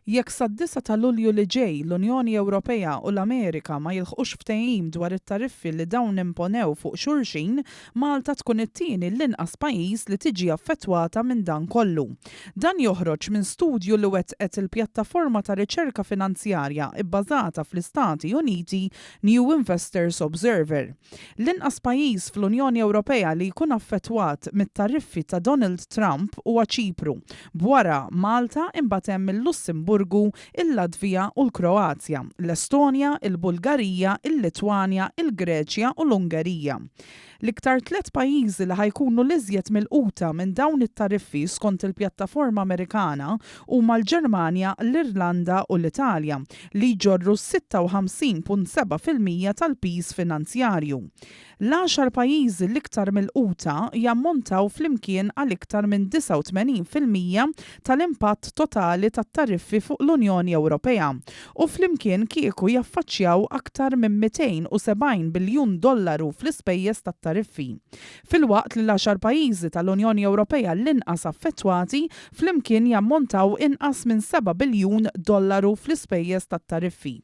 Jekk sad-9 ta' Lulju li ġej l-Unjoni Ewropea u l-Amerika ma jilħqux ftehim dwar it-tariffi li dawn imponew fuq xulxin, Malta tkun it-tieni l-inqas pajjiż li tiġi affettwata minn dan kollu. Dan joħroġ minn studju li wettqet il-pjattaforma ta' riċerka finanzjarja bbażata fl-Istati Uniti New Investors Observer. L-inqas pajjiż fl-Unjoni Ewropea li jkun affettwat mit-tariffi ta' Donald Trump huwa Ċipru, bwara Malta imbagħad hemm il-Lussemburgu, il-Latvija u l-Kroazja, l-Estonja, il-Bulgarija, il-Litwanja, il-Greċja u l-Ungerija. L-iktar 3 pajjiżi li ħajkunu l-iżjed milquta minn dawn it-tariffi skont il-pjattaforma Amerikana huma l-Ġermanja, l-Irlanda u l-Italja li jġorru 56.7% tal-piż finanzjarju. L-10 pajjiżi l-iktar milquta jammontaw flimkien għal iktar minn 89% tal-impatt totali tat-tariffi fuq l-Unjoni Ewropea u flimkien kieku jaffaċċjaw aktar minn $270 biljun fl-ispejjeż tat-tariffi. Filwaqt li l-10 pajjiżi tal-Unjoni Ewropea l-inqas affettwati flimkien jammontaw inqas minn $7 biljun fl-ispejjeż tat-tariffi.